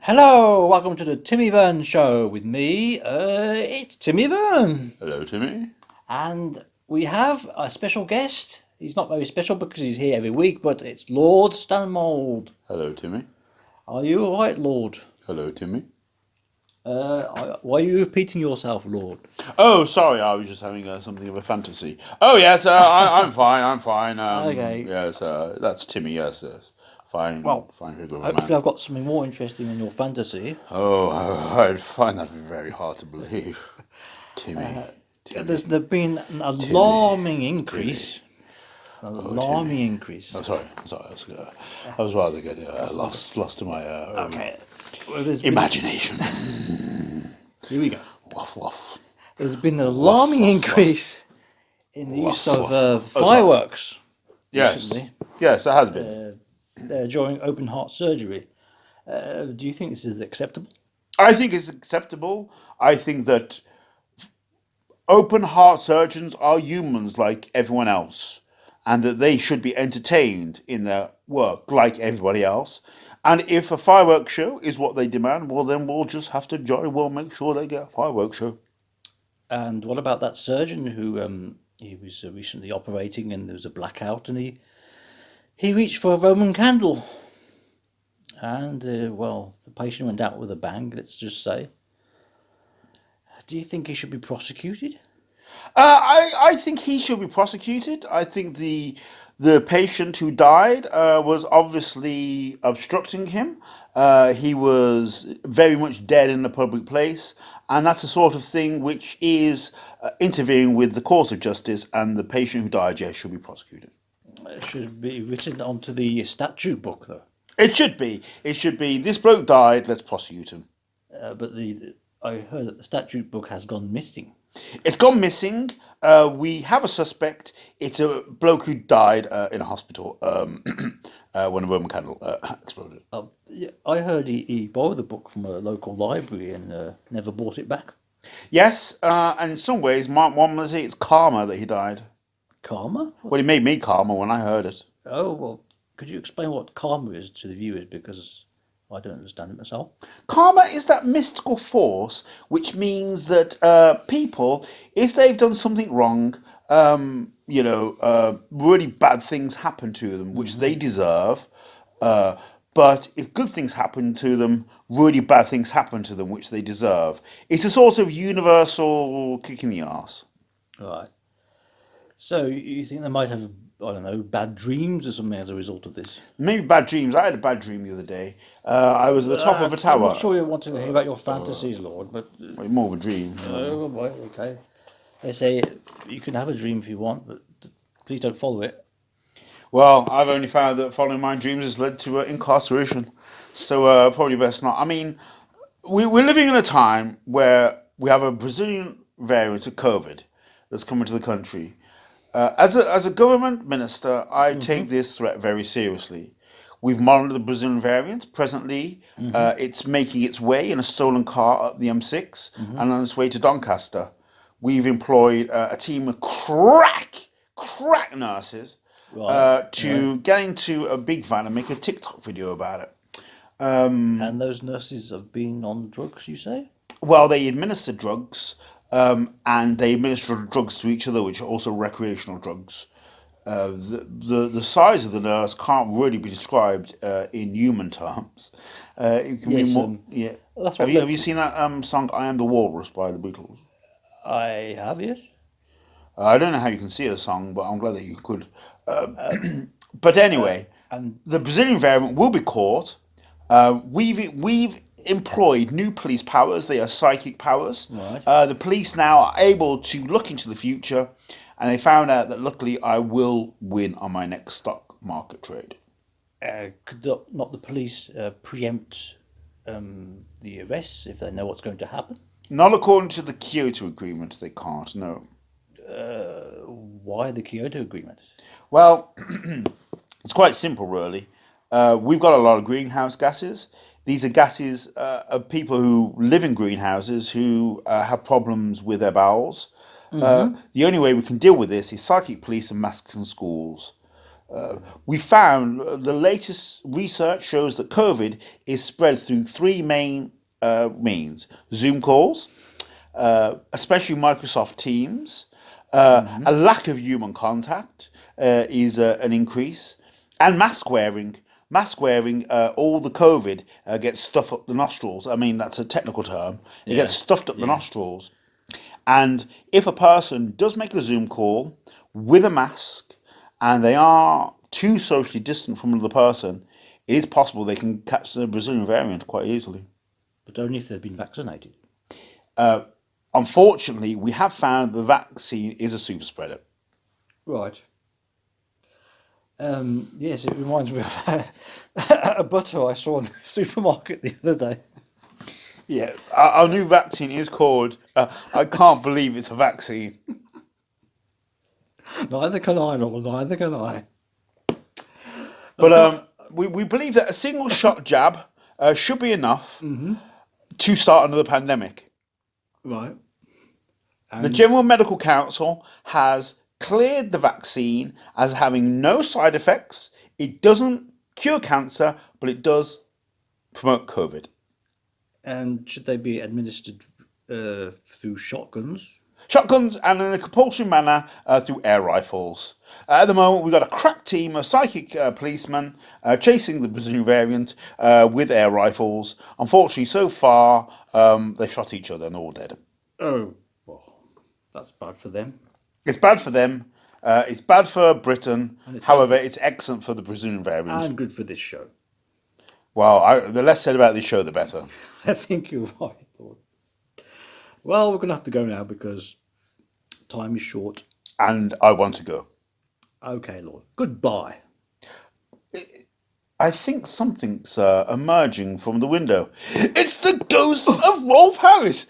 Hello, welcome to the Timmy Verne Show with me. It's Timmy Verne, Hello, Timmy. and we have a special guest. He's not very special because he's here every week, but it's Lord Stanmold. Hello, Timmy. Are you all right, Lord? Hello, Timmy. Why are you repeating yourself, Lord? Oh, sorry, I was just having something of a fantasy. Oh, yes, I'm fine. I'm fine. Okay, Yes, that's Timmy. Yes, yes. Fine, well, fine figure of a hopefully man. I've got something more interesting than your fantasy. Oh, I'd find that very hard to believe. Timmy, Timmy, There's been an Timmy, alarming Timmy. increase. An Oh, Timmy. alarming increase. Oh, sorry. I was rather getting That's a little lost in my okay. Well, there's been imagination. here we go. Woof woof, There's been an woof alarming woof woof, increase in the use woof of woof. Oh, sorry. fireworks Yes, recently yes, there has been. during open heart surgery. Do you think this is acceptable? I think it's acceptable. I think that open heart surgeons are humans like everyone else, and that they should be entertained in their work like everybody else. And if a fireworks show is what they demand, well, then we'll just have to jolly well make sure they get a fireworks show. And what about that surgeon who he was recently operating and there was a blackout and he reached for a Roman candle and well the patient went out with a bang. Let's just say. Do you think he should be prosecuted? I think he should be prosecuted. I think the patient who died was obviously obstructing him. He was very much dead in a public place, and that's the sort of thing which is interfering with the course of justice. And the patient who died, yes, should be prosecuted. It should be written onto the statute book though. It should be. It should be. This bloke died. Let's prosecute him. But I heard that the statute book has gone missing. It's gone missing. We have a suspect. It's a bloke who died in a hospital when a Roman candle exploded. Yeah, I heard he borrowed the book from a local library and never bought it back. Yes, and in some ways, one would say it's karma that he died. Karma? Well, What's it made me karma when I heard it. oh well? Could you explain what karma is to the viewers because I don't understand it myself. Karma is that mystical force which means that people, if they've done something wrong, really bad things happen to them, which they deserve. Uh, but if good things happen to them, really bad things happen to them, which they deserve. It's a sort of universal kick in the arse. Right. So you think they might have I don't know bad dreams or something as a result of this? Maybe bad dreams. I had a bad dream the other day. I was at the top of a I'm not tower. sure you want to hear about your fantasies, Lord, but Well, more of a dream. oh, right, okay. They say you can have a dream if you want, but please don't follow it. Well, I've only found that following my dreams has led to incarceration. So probably best not. I mean, we're living in a time where we have a Brazilian variant of COVID that's coming to the country. As a government minister, I take this threat very seriously. We've monitored the Brazilian variant. Presently, it's making its way in a stolen car up the M6 and on its way to Doncaster. We've employed a team of crack nurses Right, right. to get into a big van and make a TikTok video about it. And those nurses have been on drugs, you say? Well, they administer drugs, and they administer drugs to each other, which are also recreational drugs. The size of the nurse can't really be described in human terms. It can be Yes, more. Yeah. that's Have what you seen that song "I Am the Walrus" by the Beatles? I have, yes. I don't know how you can see the song, but I'm glad that you could. But anyway, And the Brazilian variant will be caught. We've employed new police powers. They are psychic powers. right. The police now are able to look into the future, and they found out that luckily I will win on my next stock market trade. Could not the police preempt the arrests if they know what's going to happen? Not according to the Kyoto Agreement, they can't. No. Why the Kyoto Agreement? Well, it's quite simple, really. We've got a lot of greenhouse gases. These are gases of people who live in greenhouses who have problems with their bowels. The only way we can deal with this is psychic police and masks in schools. We found the latest research shows that COVID is spread through three main means: Zoom calls, especially Microsoft Teams, a lack of human contact is an increase, and mask wearing. Mask wearing, all the COVID gets stuffed up the nostrils. I mean, that's a technical term. It Yeah. gets stuffed up the nostrils. And if a person does make a Zoom call with a mask and they are too socially distant from another person, it is possible they can catch the Brazilian variant quite easily. But only if they've been vaccinated. Unfortunately, we have found the vaccine is a super spreader. Right. Yes, it reminds me of a butter I saw in the supermarket the other day. Yeah, our new vaccine is called, I can't believe it's a vaccine. Neither can I, Lord, neither can I. But we believe that a single shot jab should be enough to start another pandemic. Right. The General Medical Council has cleared the vaccine as having no side effects. It doesn't cure cancer, but it does promote COVID. And should they be administered through shotguns? Shotguns and in a compulsory manner through air rifles. At the moment, we've got a crack team of psychic policemen chasing the Brazilian variant with air rifles. Unfortunately, so far, they've shot each other and they're all dead. Oh, well, that's bad for them. It's bad for them. It's bad for Britain. And it's However, it's excellent for the Brazilian variant. And good for this show. Well, the less said about this show, the better. I think you're right, Lord. Well, we're going to have to go now because time is short. And I want to go. Okay, Lord. Goodbye. I think something's emerging from the window. It's the ghost of Rolf Harris.